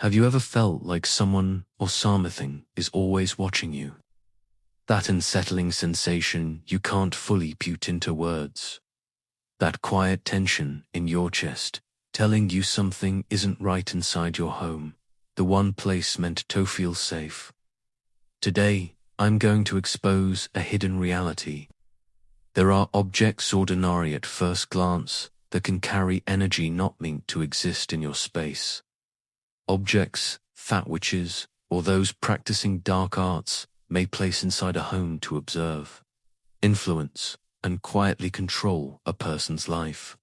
Have you ever felt like someone or something is always watching you? That unsettling sensation you can't fully put into words. That quiet tension in your chest, telling you something isn't right inside your home, the one place meant to feel safe. Today, I'm going to expose a hidden reality. There are objects ordinary at first glance that can carry energy not meant to exist in your space. Objects, fat witches, or those practicing dark arts may place inside a home to observe, influence, and quietly control a person's life.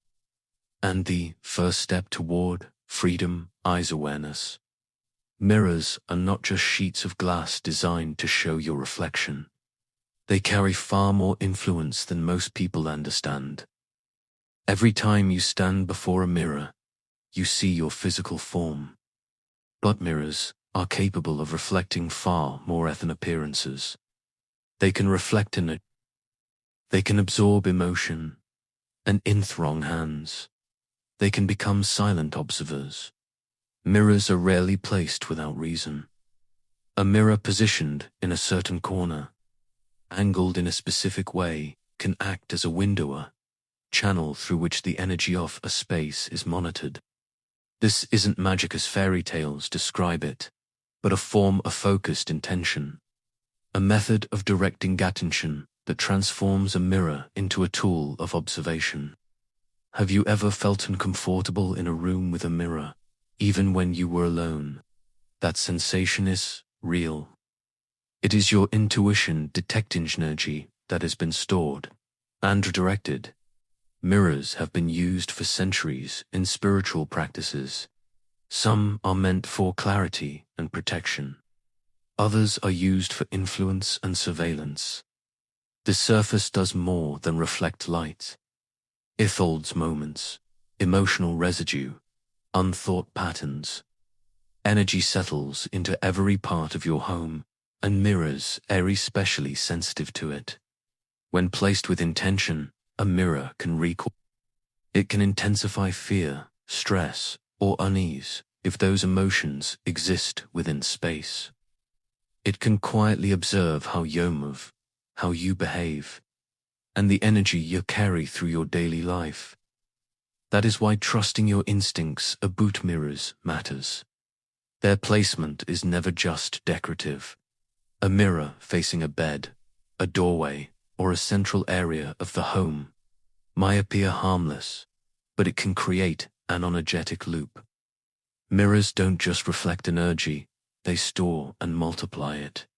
And the first step toward freedom is awareness. Mirrors are not just sheets of glass designed to show your reflection. They carry far more influence than most people understand. Every time you stand before a mirror, you see your physical form. But mirrors are capable of reflecting far more than appearances. They can reflect in it. They can absorb emotion and enthrong hands. They can become silent observers. Mirrors are rarely placed without reason. A mirror positioned in a certain corner, angled in a specific way, can act as a window, channel through which the energy of a space is monitored. This isn't magic as fairy tales describe it, but a form of focused intention, a method of directing attention that transforms a mirror into a tool of observation. Have you ever felt uncomfortable in a room with a mirror, even when you were alone? That sensation is real. It is your intuition detecting energy that has been stored and directed. Mirrors have been used for centuries in spiritual practices. Some are meant for clarity and protection. Others are used for influence and surveillance. The surface does more than reflect light. It holds moments, emotional residue, unthought patterns. Energy settles into every part of your home, and mirrors are especially sensitive to it. When placed with intention, a mirror can recall. It can intensify fear, stress, or unease if those emotions exist within space. It can quietly observe how you move, how you behave, and the energy you carry through your daily life. That is why trusting your instincts about mirrors matters. Their placement is never just decorative. A mirror facing a bed, a doorway, or a central area of the home might appear harmless, but it can create an energetic loop. Mirrors don't just reflect energy, they store and multiply it.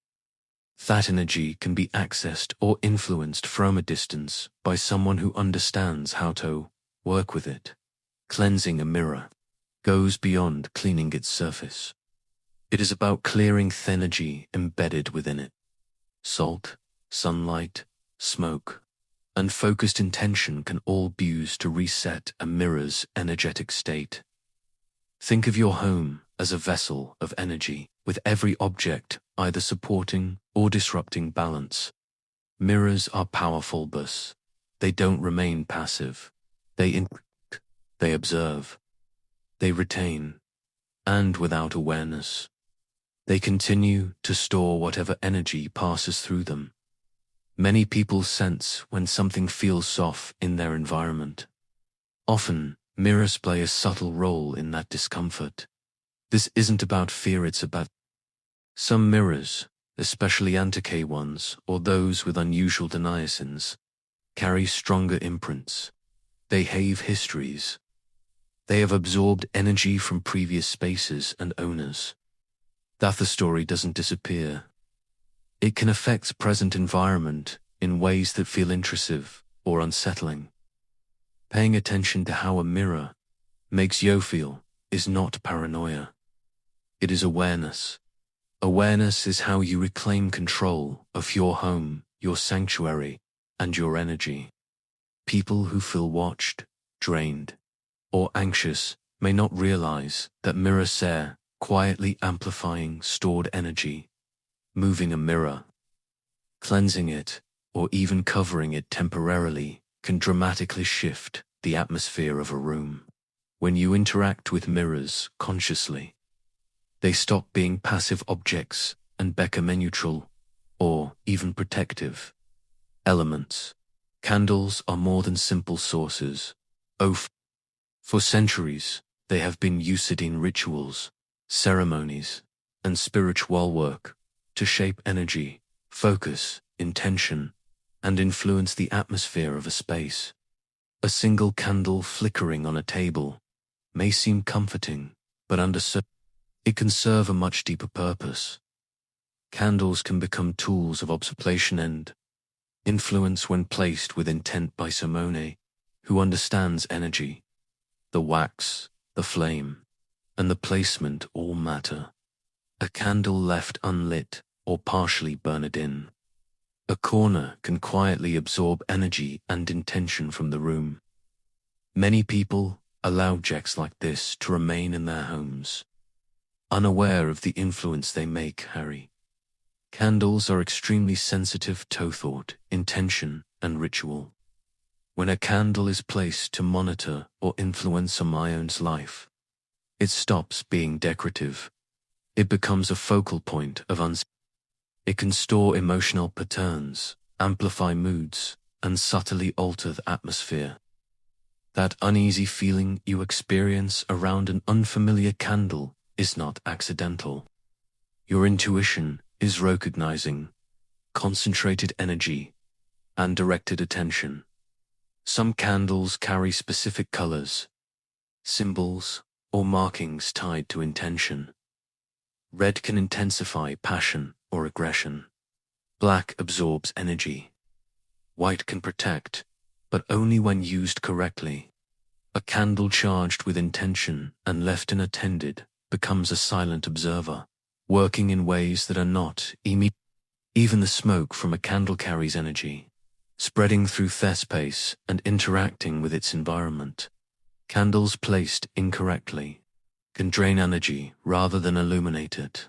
That energy can be accessed or influenced from a distance by someone who understands how to work with it. Cleansing a mirror goes beyond cleaning its surface. It is about clearing the energy embedded within it. Salt, sunlight, smoke, and focused intention can all be used to reset a mirror's energetic state. Think of your home as a vessel of energy, with every object either supporting or disrupting balance. Mirrors are powerful, but they don't remain passive. They observe, they retain, and without awareness, they continue to store whatever energy passes through them. Many people sense when something feels off in their environment. Often, mirrors play a subtle role in that discomfort. This isn't about fear, it's about some mirrors, especially antique ones or those with unusual deniasins, carry stronger imprints. They have histories. They have absorbed energy from previous spaces and owners. That the story doesn't disappear. It can affect present environment in ways that feel intrusive or unsettling. Paying attention to how a mirror makes you feel is not paranoia. It is awareness. Awareness is how you reclaim control of your home, your sanctuary, and your energy. People who feel watched, drained, or anxious may not realize that mirrors are quietly amplifying stored energy. Moving a mirror, cleansing it, or even covering it temporarily can dramatically shift the atmosphere of a room. When you interact with mirrors consciously, They stop being passive objects and become neutral, or even protective, elements. Candles are more than simple sources. For centuries, they have been used in rituals, ceremonies, and spiritual work to shape energy, focus, intention, and influence the atmosphere of a space. A single candle flickering on a table may seem comforting, but it can serve a much deeper purpose. Candles can become tools of observation and influence when placed with intent by someone who understands energy. The wax, the flame, and the placement all matter. A candle left unlit or partially burned in a corner can quietly absorb energy and intention from the room. Many people allow objects like this to remain in their homes, unaware of the influence they make carry. Candles are extremely sensitive to thought, intention, and ritual. When a candle is placed to monitor or influence a mind's life, it stops being decorative. It becomes a focal point of It can store emotional patterns, amplify moods, and subtly alter the atmosphere. That uneasy feeling you experience around an unfamiliar candle is not accidental. Your intuition is recognizing concentrated energy and directed attention. Some candles carry specific colors, symbols, or markings tied to intention. Red can intensify passion or aggression. Black absorbs energy. White can protect, but only when used correctly. A candle charged with intention and left unattended becomes a silent observer, working in ways that are not immediate. Even the smoke from a candle carries energy, spreading through the space and interacting with its environment. Candles placed incorrectly can drain energy rather than illuminate it.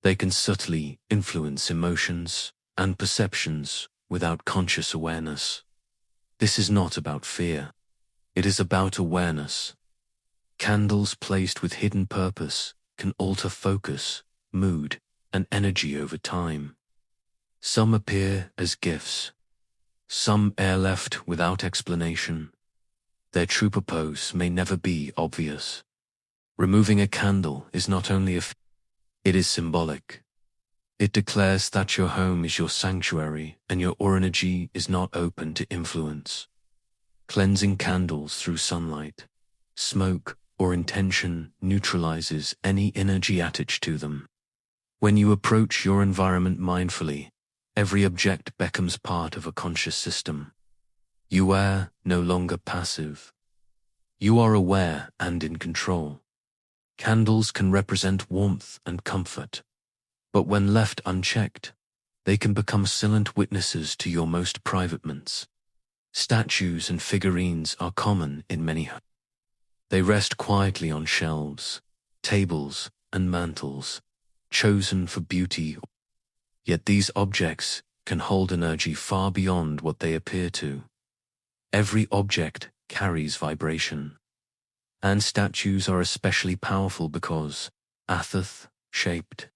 They can subtly influence emotions and perceptions without conscious awareness. This is not about fear. It is about awareness. Candles placed with hidden purpose can alter focus, mood, and energy over time. Some appear as gifts. Some are left without explanation. Their true purpose may never be obvious. Removing a candle is not only it is symbolic. It declares that your home is your sanctuary and your energy is not open to influence. Cleansing candles through sunlight, smoke, or intention neutralizes any energy attached to them. When you approach your environment mindfully, every object becomes part of a conscious system. You are no longer passive. You are aware and in control. Candles can represent warmth and comfort, but when left unchecked, they can become silent witnesses to your most private moments. Statues and figurines are common in many homes. They rest quietly on shelves, tables, and mantels, chosen for beauty. Yet these objects can hold energy far beyond what they appear to. Every object carries vibration. And statues are especially powerful because shaped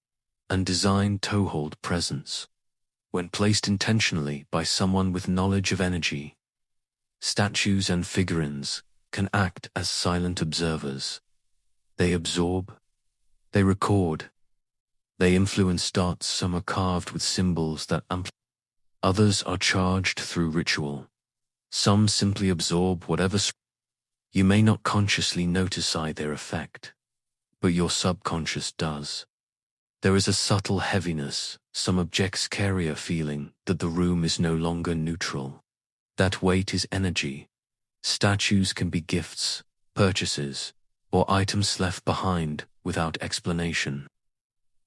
and designed to hold presence. When placed intentionally by someone with knowledge of energy, statues and figurines can act as silent observers. They absorb, they record, they influence dots. Some are carved with symbols that amplify. Others are charged through ritual. Some simply absorb whatever. You may not consciously notice their effect, but your subconscious does. There is a subtle heaviness. Some objects carry a feeling that the room is no longer neutral. That weight is energy. Statues can be gifts, purchases, or items left behind without explanation.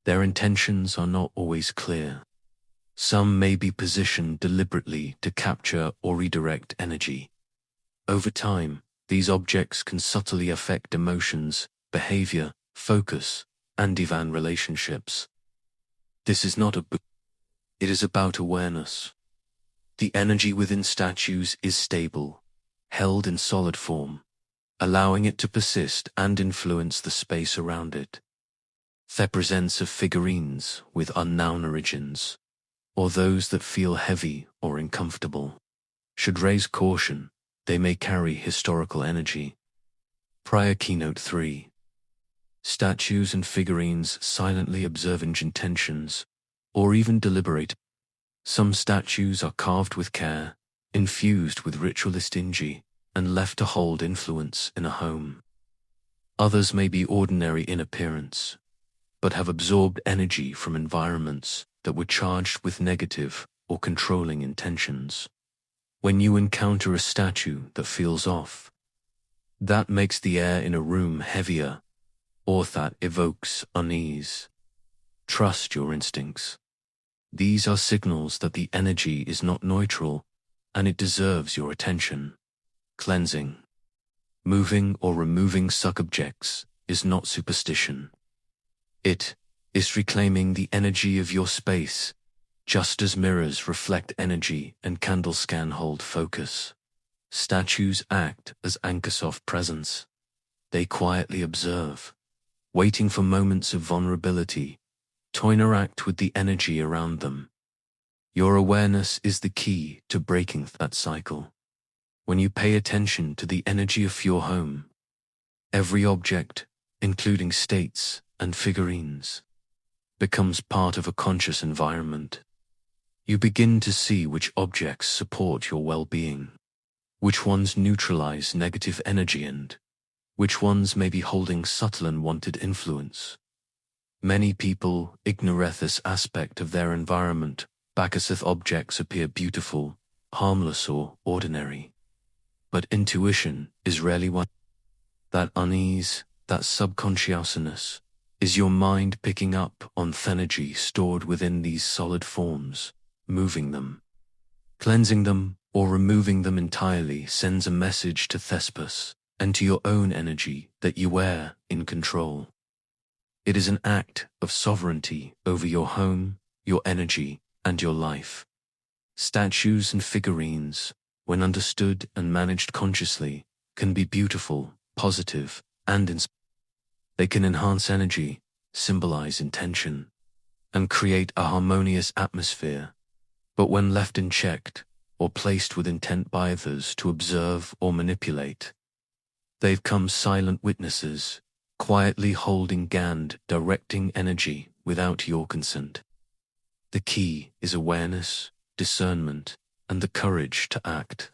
Their intentions are not always clear. Some may be positioned deliberately to capture or redirect energy. Over time, these objects can subtly affect emotions, behavior, focus, and even relationships. This is not a book. It is about awareness. The energy within statues is stable, held in solid form, allowing it to persist and influence the space around it. The presence of figurines with unknown origins, or those that feel heavy or uncomfortable, should raise caution. They may carry historical energy. Prior Keynote 3. Statues and figurines silently observing intentions, or even deliberate. Some statues are carved with care, infused with ritualist energy, and left to hold influence in a home. Others may be ordinary in appearance, but have absorbed energy from environments that were charged with negative or controlling intentions. When you encounter a statue that feels off, that makes the air in a room heavier, or that evokes unease, trust your instincts. These are signals that the energy is not neutral and it deserves your attention. Cleansing. Moving or removing suck objects is not superstition. It is reclaiming the energy of your space, just as mirrors reflect energy and candles can hold focus. Statues act as anchors of presence. They quietly observe, waiting for moments of vulnerability to interact with the energy around them. Your awareness is the key to breaking that cycle. When you pay attention to the energy of your home, every object, including states and figurines, becomes part of a conscious environment. You begin to see which objects support your well-being, which ones neutralize negative energy, and which ones may be holding subtle unwanted influence. Many people ignore this aspect of their environment because objects appear beautiful, harmless, or ordinary. But intuition is rarely one. That unease, that subconsciousness, is your mind picking up on energy stored within these solid forms, moving them. Cleansing them or removing them entirely sends a message to Thespis and to your own energy that you are in control. It is an act of sovereignty over your home, your energy, and your life. Statues and figurines, when understood and managed consciously, can be beautiful, positive, and inspiring. They can enhance energy, symbolize intention, and create a harmonious atmosphere. But when left unchecked, or placed with intent by others to observe or manipulate, they become silent witnesses, quietly holding and directing energy without your consent. The key is awareness, discernment, and the courage to act,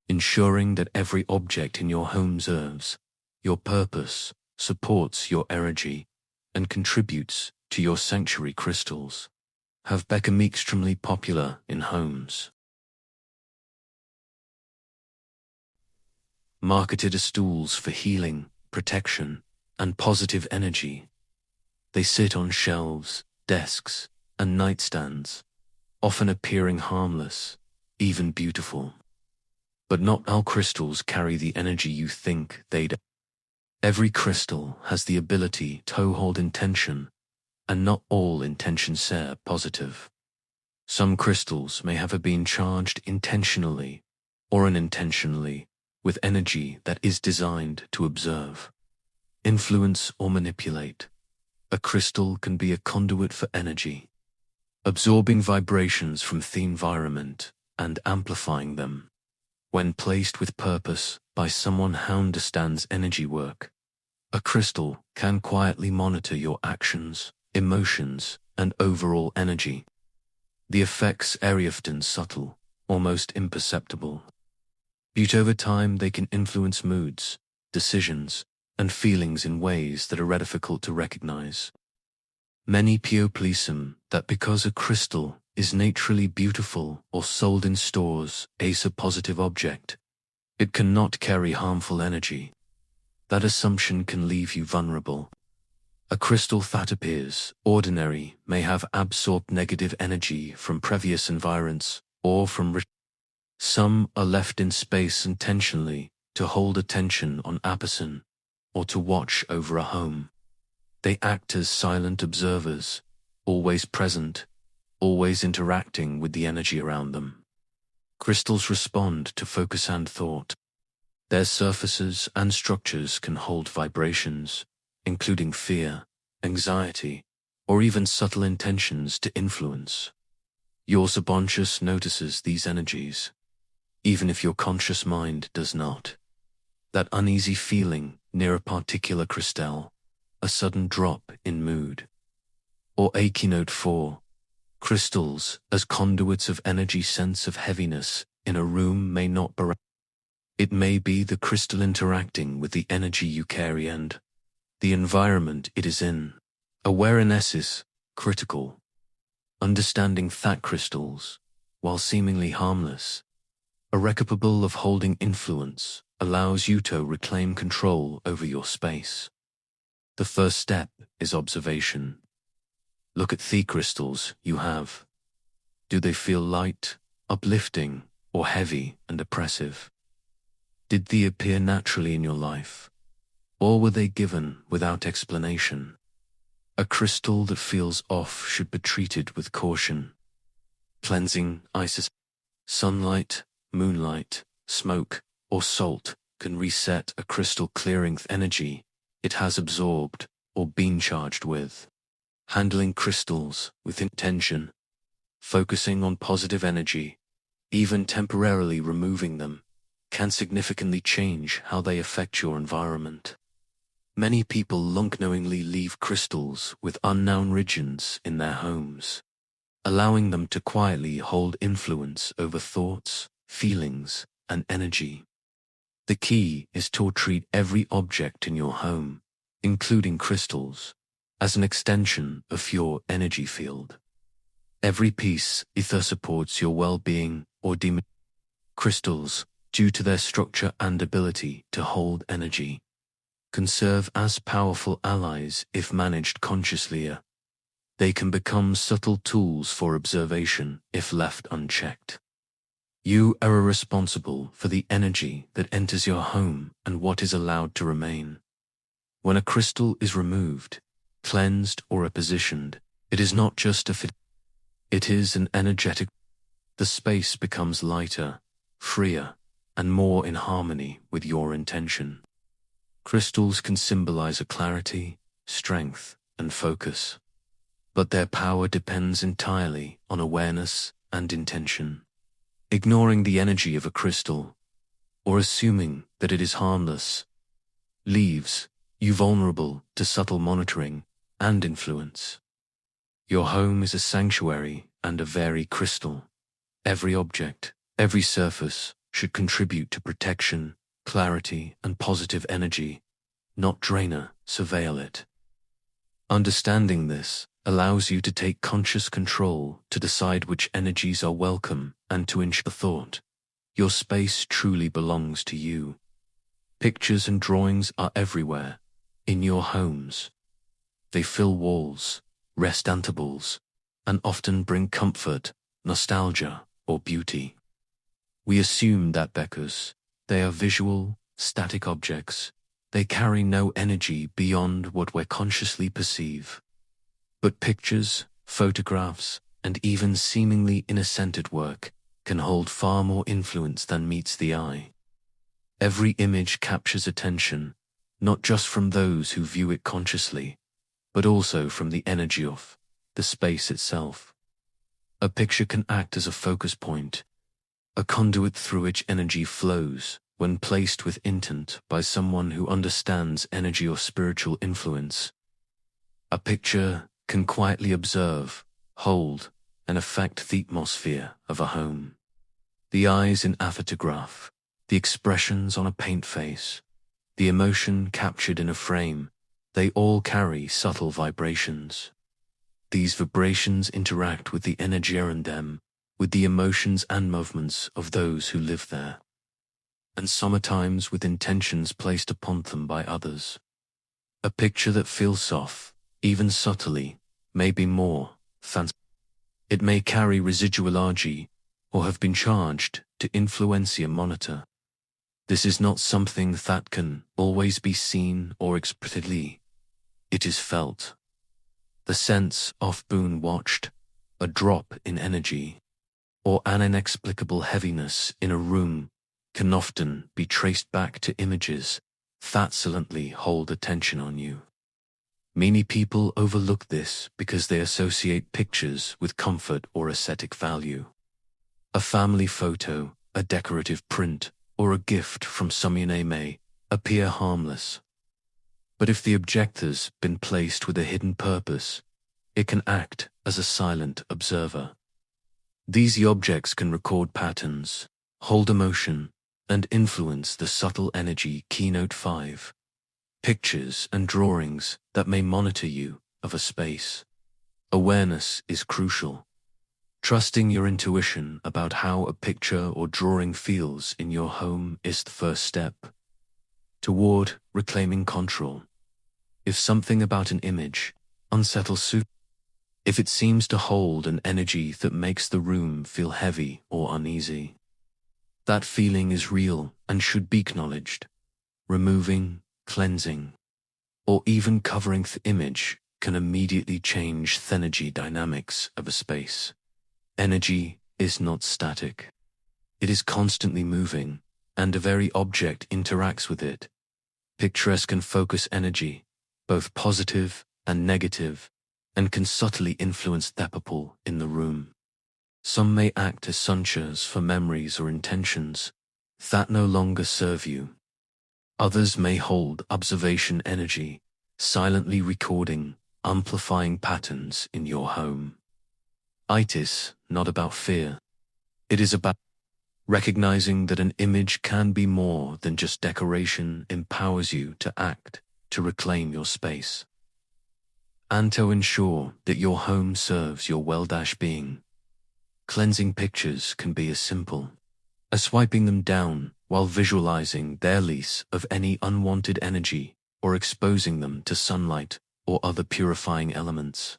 ensuring that every object in your home serves your purpose, supports your energy, and contributes to your sanctuary. Crystals have become extremely popular in homes. Marketed as tools for healing, protection, and positive energy, they sit on shelves, desks, and nightstands, often appearing harmless, even beautiful. But not all crystals carry the energy you think they do. Every crystal has the ability to hold intention, and not all intentions are positive. Some crystals may have been charged intentionally or unintentionally with energy that is designed to observe, influence, or manipulate. A crystal can be a conduit for energy, absorbing vibrations from the environment and amplifying them. When placed with purpose by someone who understands energy work, a crystal can quietly monitor your actions, emotions, and overall energy. The effects are often subtle, almost imperceptible. But over time they can influence moods, decisions, and feelings in ways that are difficult to recognize. Many people assume that because a crystal is naturally beautiful or sold in stores as a positive object, it cannot carry harmful energy. That assumption can leave you vulnerable. A crystal that appears ordinary may have absorbed negative energy from previous environments or from Some are left in space intentionally to hold attention on a person or to watch over a home. They act as silent observers, always present, always interacting with the energy around them. Crystals respond to focus and thought. Their surfaces and structures can hold vibrations, including fear, anxiety, or even subtle intentions to influence. Your subconscious notices these energies, even if your conscious mind does not. That uneasy feeling near a particular crystal, a sudden drop in mood. Or a keynote 4. Crystals as conduits of energy. Sense of heaviness in a room may not be. It may be the crystal interacting with the energy you carry and the environment it is in. Awareness is critical. Understanding that crystals, while seemingly harmless, are capable of holding influence, allows you to reclaim control over your space. The first step is observation. Look at the crystals you have. Do they feel light, uplifting, or heavy and oppressive? Did they appear naturally in your life, or were they given without explanation? A crystal that feels off should be treated with caution. Cleansing, ice, sunlight, moonlight, smoke, or salt can reset a crystal, clearing the energy it has absorbed or been charged with. Handling crystals with intention, focusing on positive energy, even temporarily removing them, can significantly change how they affect your environment. Many people unknowingly leave crystals with unknown regions in their homes, allowing them to quietly hold influence over thoughts, feelings, and energy. The key is to treat every object in your home, including crystals, as an extension of your energy field. Every piece either supports your well-being or crystals, due to their structure and ability to hold energy, can serve as powerful allies if managed consciously. They can become subtle tools for observation if left unchecked. You are responsible for the energy that enters your home and what is allowed to remain. When a crystal is removed, cleansed, or repositioned, it is not just a fit. It is an energetic. The space becomes lighter, freer, and more in harmony with your intention. Crystals can symbolize a clarity, strength, and focus, but their power depends entirely on awareness and intention. Ignoring the energy of a crystal, or assuming that it is harmless, leaves you vulnerable to subtle monitoring and influence. Your home is a sanctuary and a very crystal. Every object, every surface should contribute to protection, clarity, and positive energy, not drain or surveil it. Understanding this allows you to take conscious control to decide which energies are welcome and to ensure the thought. Your space truly belongs to you. Pictures and drawings are everywhere, in your homes. They fill walls, rest tables, and often bring comfort, nostalgia, or beauty. We assume that because they are visual, static objects, they carry no energy beyond what we consciously perceive. But pictures, photographs, and even seemingly innocent work can hold far more influence than meets the eye. Every image captures attention, not just from those who view it consciously, but also from the energy of the space itself. A picture can act as a focus point, a conduit through which energy flows when placed with intent by someone who understands energy or spiritual influence. A picture can quietly observe, hold, and affect the atmosphere of a home. The eyes in a photograph, the expressions on a paint face, the emotion captured in a frame, they all carry subtle vibrations. These vibrations interact with the energy around them, with the emotions and movements of those who live there, and sometimes with intentions placed upon them by others. A picture that feels soft, even subtly, may be more fancy. It may carry residual energy or have been charged to influence your monitor. This is not something that can always be seen or explicitly. It is felt. The sense of being watched, a drop in energy, or an inexplicable heaviness in a room can often be traced back to images that silently hold attention on you. Many people overlook this because they associate pictures with comfort or aesthetic value. A family photo, a decorative print, or a gift from someone may appear harmless. But if the object has been placed with a hidden purpose, it can act as a silent observer. These objects can record patterns, hold emotion, and influence the subtle energy. Keynote 5. Pictures and drawings that may monitor you of a space. Awareness is crucial. Trusting your intuition about how a picture or drawing feels in your home is the first step toward reclaiming control. If something about an image unsettles you, if it seems to hold an energy that makes the room feel heavy or uneasy, that feeling is real and should be acknowledged. Removing, cleansing, or even covering the image can immediately change the energy dynamics of a space. Energy is not static. It is constantly moving, and a very object interacts with it. Pictures can focus energy, both positive and negative, and can subtly influence the people in the room. Some may act as sunshades for memories or intentions that no longer serve you. Others may hold observation energy, silently recording, amplifying patterns in your home. It is not about fear. It is about recognizing that an image can be more than just decoration. Empowers you to act, to reclaim your space, and to ensure that your home serves your well-being. Cleansing pictures can be as simple as swiping them down while visualizing their release of any unwanted energy, or exposing them to sunlight or other purifying elements.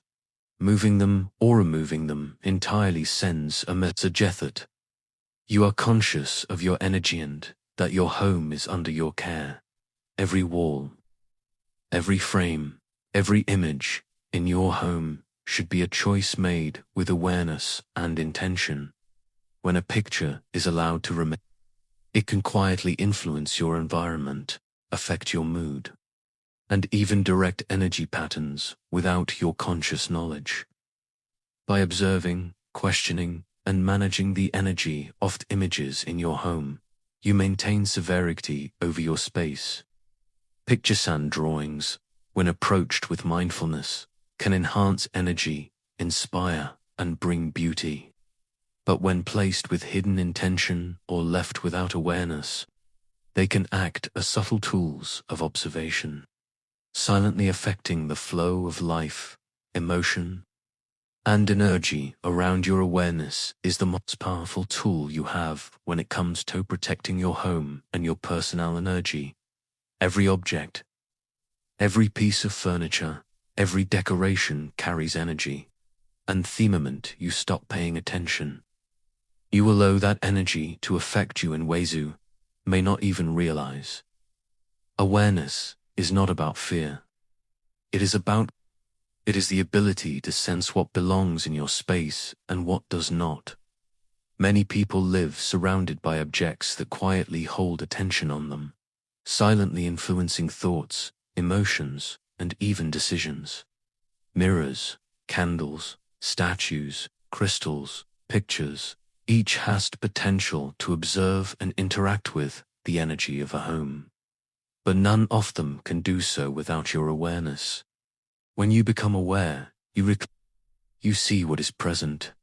Moving them or removing them entirely sends a message that you are conscious of your energy and that your home is under your care. Every wall, every frame, every image in your home should be a choice made with awareness and intention. When a picture is allowed to remain, it can quietly influence your environment, affect your mood, and even direct energy patterns without your conscious knowledge. By observing, questioning, and managing the energy of the images in your home, you maintain sovereignty over your space. Pictures and drawings, when approached with mindfulness, can enhance energy, inspire, and bring beauty. But when placed with hidden intention or left without awareness, they can act as subtle tools of observation, silently affecting the flow of life, emotion, and energy around. Your awareness is the most powerful tool you have when it comes to protecting your home and your personal energy. Every object, every piece of furniture, every decoration carries energy, and the moment you stop paying attention, you allow that energy to affect you in ways you may not even realize. Awareness is not about fear. It is the ability to sense what belongs in your space and what does not. Many people live surrounded by objects that quietly hold attention on them, silently influencing thoughts, emotions, and even decisions. Mirrors, candles, statues, crystals, pictures, each has the potential to observe and interact with the energy of a home. But none of them can do so without your awareness. When you become aware, you see what is present,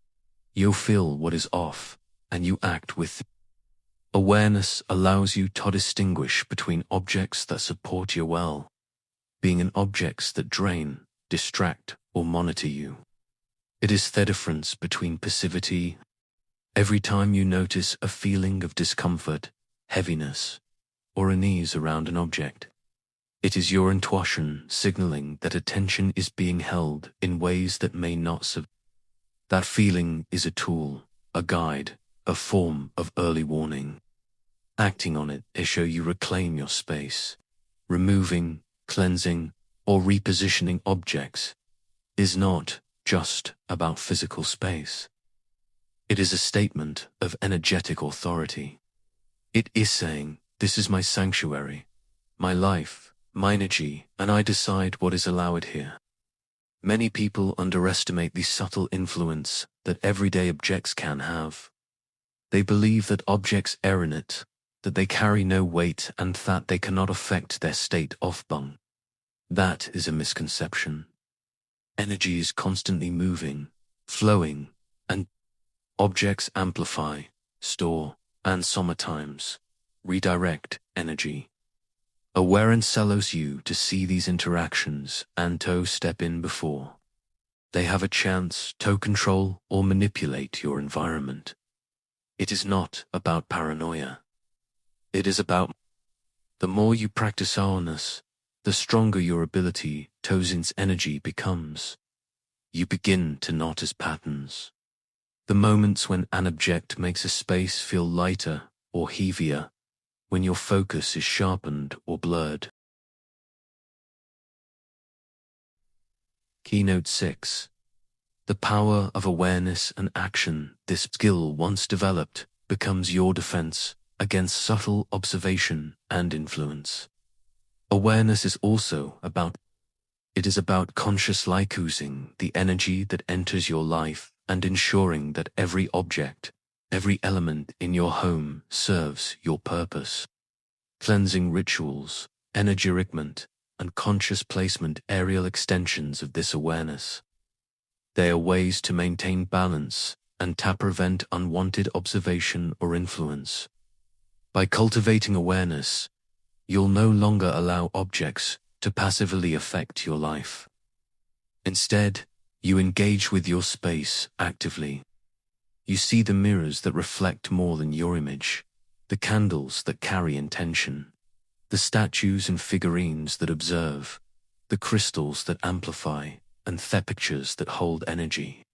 you feel what is off, and you act with. Awareness allows you to distinguish between objects that support your well-being and objects that drain, distract, or monitor you. It is the difference between passivity. Every time you notice a feeling of discomfort, heaviness, or unease around an object, it is your intuition signaling that attention is being held in ways that may not serve. That feeling is a tool, a guide, a form of early warning. Acting on it is how you reclaim your space. Removing, cleansing, or repositioning objects is not just about physical space. It is a statement of energetic authority. It is saying, this is my sanctuary, my life, my energy, and I decide what is allowed here. Many people underestimate the subtle influence that everyday objects can have. They believe that objects are in it, that they carry no weight, and that they cannot affect their state of being. That is a misconception. Energy is constantly moving, flowing, and objects amplify, store, and sometimes redirect energy. Awareness allows you to see these interactions and to step in before they have a chance to control or manipulate your environment. It is not about paranoia. It is about the more you practice awareness, the stronger your ability to sense energy becomes. You begin to notice patterns. The moments when an object makes a space feel lighter or heavier, when your focus is sharpened or blurred. Keynote 6. The power of awareness and action. This skill, once developed, becomes your defense against subtle observation and influence. Awareness is also about consciously using the energy that enters your life and ensuring that every object, every element in your home serves your purpose. Cleansing rituals, energy regiment, and conscious placement aerial extensions of this awareness. They are ways to maintain balance and to prevent unwanted observation or influence. By cultivating awareness, you'll no longer allow objects to passively affect your life. Instead, you engage with your space actively. You see the mirrors that reflect more than your image, the candles that carry intention, the statues and figurines that observe, the crystals that amplify, and the pictures that hold energy.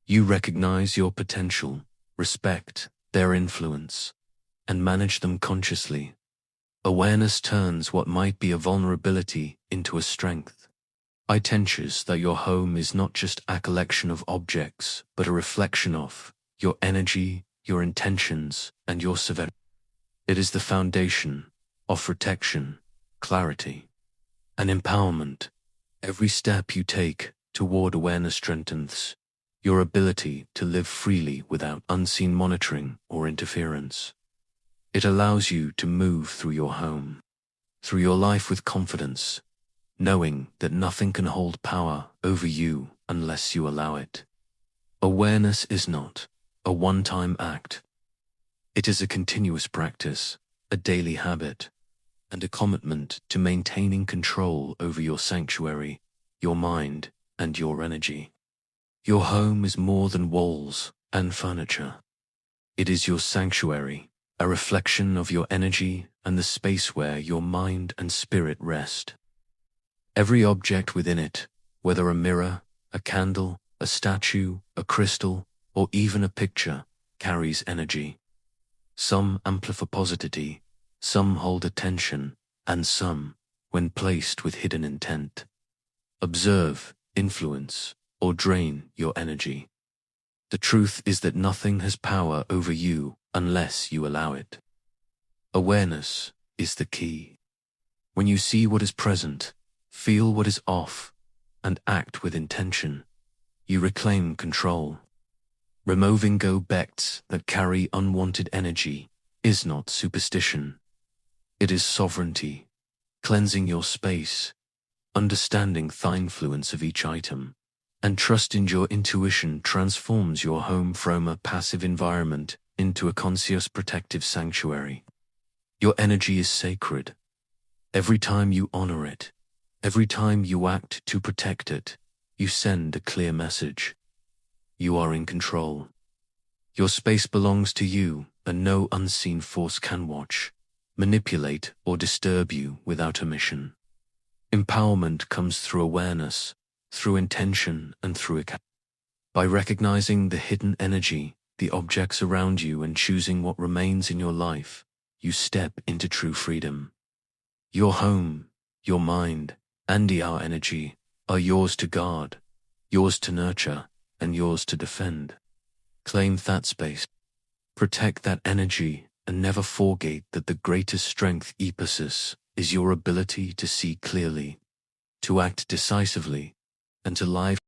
You recognize your potential, respect their influence, and manage them consciously. Awareness turns what might be a vulnerability into a strength. It teaches that your home is not just a collection of objects, but a reflection of your energy, your intentions, and your severity. It is the foundation of protection, clarity, and empowerment. Every step you take toward awareness strengthens your ability to live freely without unseen monitoring or interference. It allows you to move through your home, through your life with confidence, knowing that nothing can hold power over you unless you allow it. Awareness is not a one-time act. It is a continuous practice, a daily habit, and a commitment to maintaining control over your sanctuary, your mind, and your energy. Your home is more than walls and furniture. It is your sanctuary, a reflection of your energy and the space where your mind and spirit rest. Every object within it, whether a mirror, a candle, a statue, a crystal, or even a picture, carries energy. Some amplify positivity, some hold attention, and some, when placed with hidden intent, observe, influence, or drain your energy. The truth is that nothing has power over you unless you allow it. Awareness is the key. When you see what is present, feel what is off, and act with intention, you reclaim control. Removing go-backs that carry unwanted energy is not superstition. It is sovereignty, cleansing your space, understanding the influence of each item, and trust in your intuition transforms your home from a passive environment into a conscious protective sanctuary. Your energy is sacred. Every time you honor it, every time you act to protect it, you send a clear message. You are in control. Your space belongs to you, and no unseen force can watch, manipulate, or disturb you without permission. Empowerment comes through awareness, through intention, and through account. By recognizing the hidden energy, the objects around you, and choosing what remains in your life, you step into true freedom. Your home, your mind, and your energy are yours to guard, yours to nurture, and yours to defend. Claim that space. Protect that energy, and never forget that the greatest strength possesses is your ability to see clearly, to act decisively, and to live